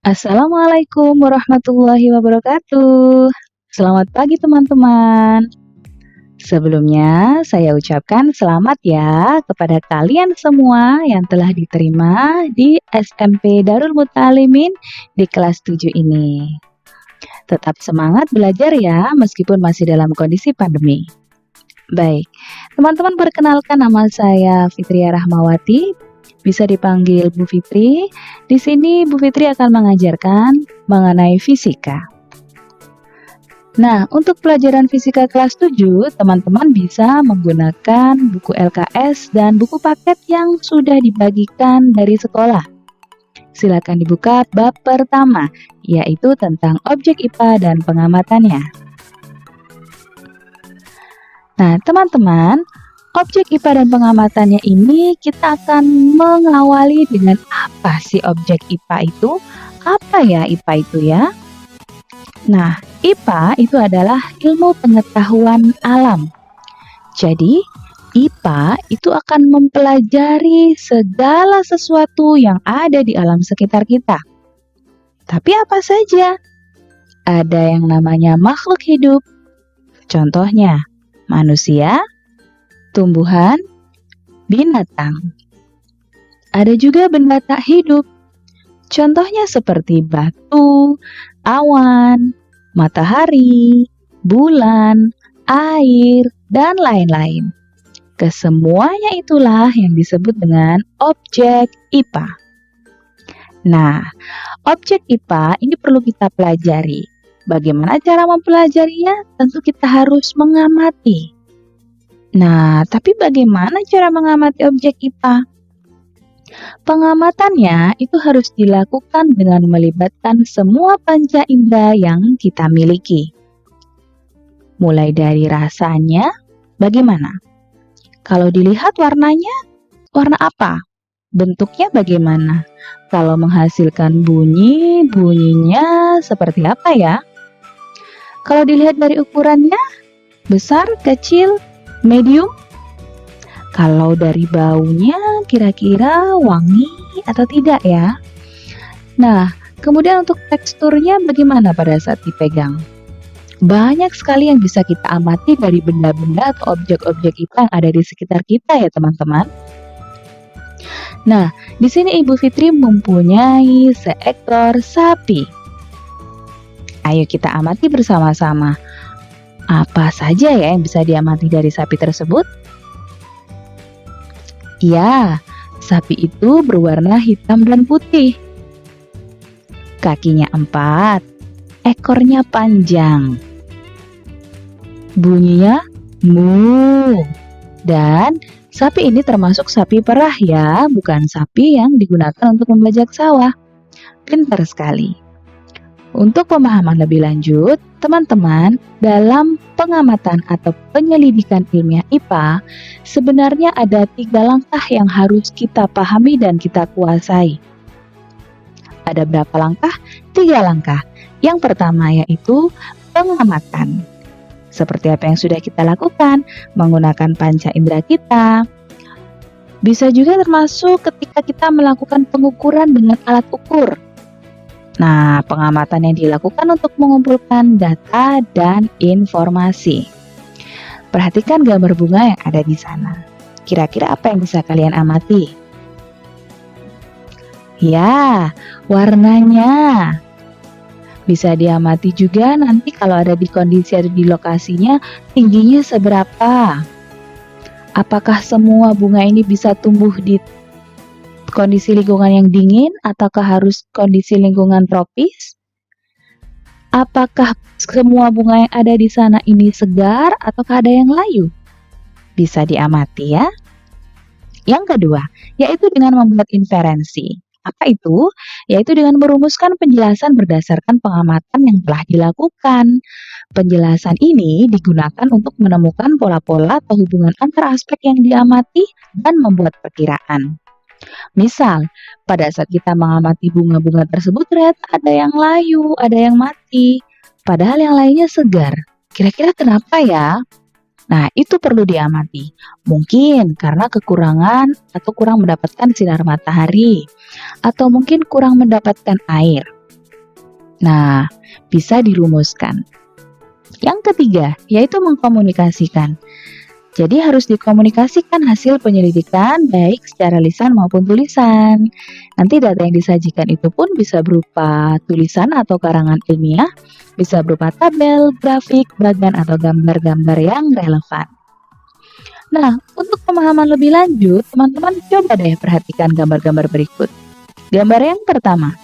Assalamualaikum warahmatullahi wabarakatuh. Selamat pagi teman-teman. Sebelumnya saya ucapkan selamat ya kepada kalian semua yang telah diterima di SMP Darul Muta'alimin di kelas 7 ini. Tetap semangat belajar ya meskipun masih dalam kondisi pandemi. Baik, teman-teman perkenalkan nama saya Fitria Rahmawati, bisa dipanggil Bu Fitri. Di sini Bu Fitri akan mengajarkan mengenai fisika. Nah, untuk pelajaran fisika kelas 7, teman-teman bisa menggunakan buku LKS dan buku paket yang sudah dibagikan dari sekolah. Silakan dibuka bab pertama, yaitu tentang objek IPA dan pengamatannya. Nah, teman-teman, objek IPA dan pengamatannya ini kita akan mengawali dengan apa sih objek IPA itu? Apa ya IPA itu ya? Nah, IPA itu adalah ilmu pengetahuan alam. Jadi, IPA itu akan mempelajari segala sesuatu yang ada di alam sekitar kita. Tapi apa saja? Ada yang namanya makhluk hidup. Contohnya, manusia, tumbuhan, binatang. Ada juga benda tak hidup. Contohnya seperti batu, awan, matahari, bulan, air, dan lain-lain. Kesemuanya itulah yang disebut dengan objek IPA. Nah, objek IPA ini perlu kita pelajari. Bagaimana cara mempelajarinya? Tentu kita harus mengamati. Nah, tapi bagaimana cara mengamati objek IPA? Pengamatannya itu harus dilakukan dengan melibatkan semua panca indera yang kita miliki. Mulai dari rasanya, bagaimana? Kalau dilihat warnanya, warna apa? Bentuknya bagaimana? Kalau menghasilkan bunyi, bunyinya seperti apa ya? Kalau dilihat dari ukurannya, besar, kecil, medium? Kalau dari baunya, kira-kira wangi atau tidak ya? Nah, kemudian untuk teksturnya bagaimana pada saat dipegang? Banyak sekali yang bisa kita amati dari benda-benda atau objek-objek IPA yang ada di sekitar kita ya teman-teman. Nah, di sini Ibu Fitri mempunyai seekor sapi. Ayo kita amati bersama-sama. Apa saja ya yang bisa diamati dari sapi tersebut? Ya, sapi itu berwarna hitam dan putih. Kakinya 4, ekornya panjang. Bunyinya mu. Dan sapi ini termasuk sapi perah ya, bukan sapi yang digunakan untuk membajak sawah. Pintar sekali. Untuk pemahaman lebih lanjut, teman-teman, dalam pengamatan atau penyelidikan ilmiah IPA, sebenarnya ada 3 langkah yang harus kita pahami dan kita kuasai. Ada berapa langkah? 3 langkah. Yang pertama yaitu pengamatan. Seperti apa yang sudah kita lakukan, menggunakan panca indera kita. Bisa juga termasuk ketika kita melakukan pengukuran dengan alat ukur. Nah, pengamatan yang dilakukan untuk mengumpulkan data dan informasi. Perhatikan gambar bunga yang ada di sana. Kira-kira apa yang bisa kalian amati? Ya, warnanya. Bisa diamati juga nanti kalau ada di kondisi ada di lokasinya, tingginya seberapa. Apakah semua bunga ini bisa tumbuh di kondisi lingkungan yang dingin ataukah harus kondisi lingkungan tropis? Apakah semua bunga yang ada di sana ini segar ataukah ada yang layu? Bisa diamati ya. Yang kedua, yaitu dengan membuat inferensi. Apa itu? Yaitu dengan merumuskan penjelasan berdasarkan pengamatan yang telah dilakukan. Penjelasan ini digunakan untuk menemukan pola-pola atau hubungan antara aspek yang diamati dan membuat perkiraan. Misal, pada saat kita mengamati bunga-bunga tersebut ternyata ada yang layu, ada yang mati, padahal yang lainnya segar. Kira-kira kenapa ya? Nah, itu perlu diamati. Mungkin karena kekurangan atau kurang mendapatkan sinar matahari, atau mungkin kurang mendapatkan air. Nah, bisa dirumuskan. Yang ketiga, yaitu mengkomunikasikan. Jadi harus dikomunikasikan hasil penyelidikan baik secara lisan maupun tulisan. Nanti data yang disajikan itu pun bisa berupa tulisan atau karangan ilmiah, bisa berupa tabel, grafik, bagan atau gambar-gambar yang relevan. Nah, untuk pemahaman lebih lanjut, teman-teman coba deh perhatikan gambar-gambar berikut. Gambar yang pertama.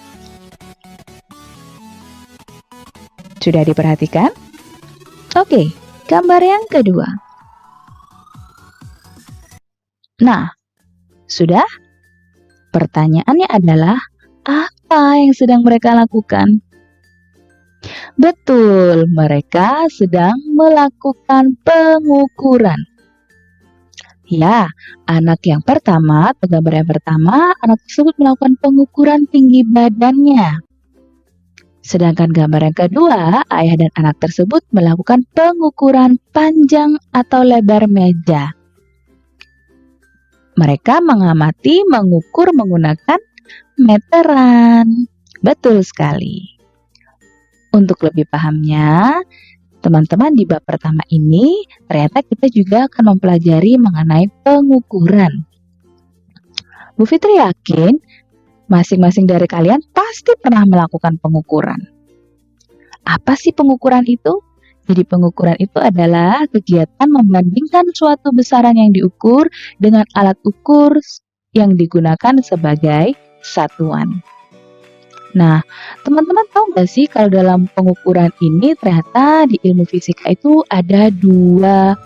Sudah diperhatikan? Oke, gambar yang kedua. Nah, sudah? Pertanyaannya adalah, apa yang sedang mereka lakukan? Betul, mereka sedang melakukan pengukuran. Ya, anak yang pertama atau gambar yang pertama, anak tersebut melakukan pengukuran tinggi badannya. Sedangkan gambar yang kedua, ayah dan anak tersebut melakukan pengukuran panjang atau lebar meja. Mereka mengamati, mengukur menggunakan meteran. Betul sekali. Untuk lebih pahamnya, teman-teman di bab pertama ini, ternyata kita juga akan mempelajari mengenai pengukuran. Bu Fitri yakin masing-masing dari kalian pasti pernah melakukan pengukuran. Apa sih pengukuran itu? Jadi pengukuran itu adalah kegiatan membandingkan suatu besaran yang diukur dengan alat ukur yang digunakan sebagai satuan. Nah, teman-teman tahu nggak sih kalau dalam pengukuran ini ternyata di ilmu fisika itu ada dua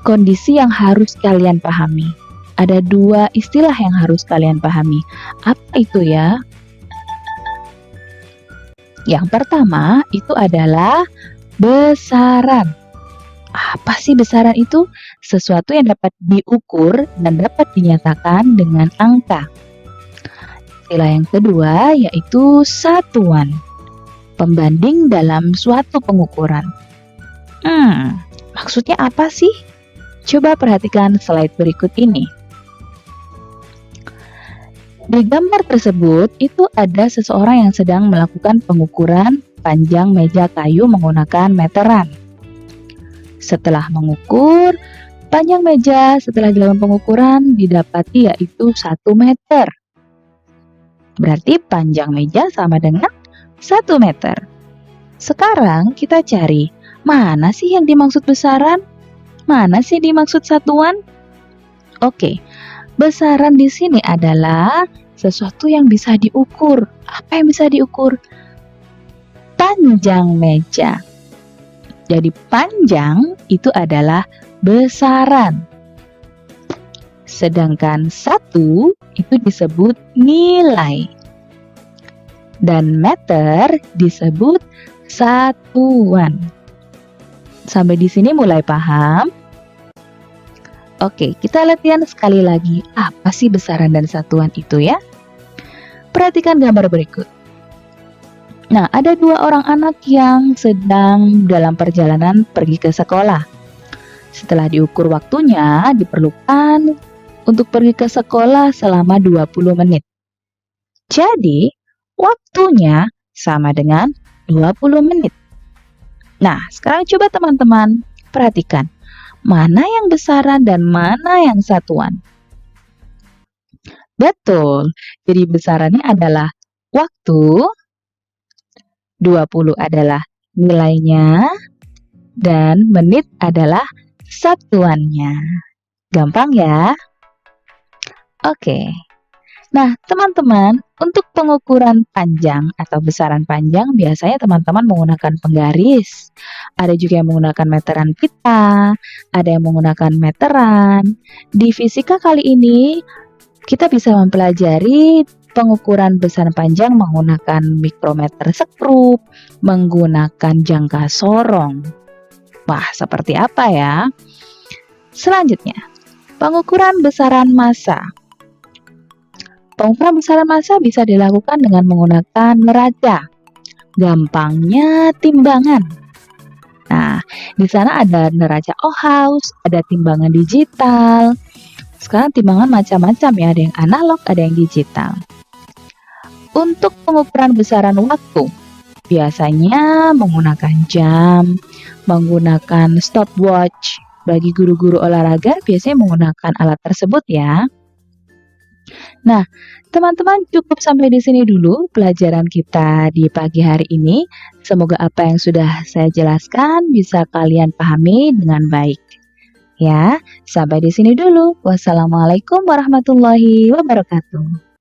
kondisi yang harus kalian pahami. Ada dua istilah yang harus kalian pahami. Apa itu ya? Yang pertama itu adalah besaran. Apa sih besaran itu? Sesuatu yang dapat diukur dan dapat dinyatakan dengan angka. Istilah yang kedua yaitu satuan. Pembanding dalam suatu pengukuran. Maksudnya apa sih? Coba perhatikan slide berikut ini. Di gambar tersebut itu ada seseorang yang sedang melakukan pengukuran panjang meja kayu menggunakan meteran. Setelah mengukur, panjang meja setelah dilakukan pengukuran didapati yaitu 1 meter. Berarti panjang meja sama dengan 1 meter. Sekarang kita cari, mana sih yang dimaksud besaran? Mana sih dimaksud satuan? Oke, besaran di sini adalah sesuatu yang bisa diukur. Apa yang bisa diukur? Panjang meja. Jadi panjang itu adalah besaran. Sedangkan 1 itu disebut nilai. Dan meter disebut satuan. Sampai di sini mulai paham? Oke, kita latihan sekali lagi. Apa sih besaran dan satuan itu ya? Perhatikan gambar berikut. Nah, ada 2 orang anak yang sedang dalam perjalanan pergi ke sekolah. Setelah diukur waktunya, diperlukan untuk pergi ke sekolah selama 20 menit. Jadi, waktunya sama dengan 20 menit. Nah, sekarang coba teman-teman perhatikan. Mana yang besaran dan mana yang satuan? Betul, jadi besarannya adalah waktu, 20 adalah nilainya, dan menit adalah satuannya. Gampang ya? Oke. Nah, teman-teman, untuk pengukuran panjang atau besaran panjang biasanya teman-teman menggunakan penggaris. Ada juga yang menggunakan meteran pita, ada yang menggunakan meteran. Di fisika kali ini, kita bisa mempelajari pengukuran besaran panjang menggunakan mikrometer sekrup, menggunakan jangka sorong. Wah, seperti apa ya? Selanjutnya, pengukuran besaran massa. Pengukuran besaran massa bisa dilakukan dengan menggunakan neraca. Gampangnya timbangan. Nah, di sana ada neraca Ohaus, ada timbangan digital. Sekarang timbangan macam-macam ya, ada yang analog, ada yang digital. Untuk pengukuran besaran waktu, Biasanya menggunakan jam, menggunakan stopwatch. Bagi guru-guru olahraga biasanya menggunakan alat tersebut ya. Nah, teman-teman cukup sampai di sini dulu pelajaran kita di pagi hari ini. Semoga apa yang sudah saya jelaskan bisa kalian pahami dengan baik. Ya, sampai di sini dulu. Wassalamualaikum warahmatullahi wabarakatuh.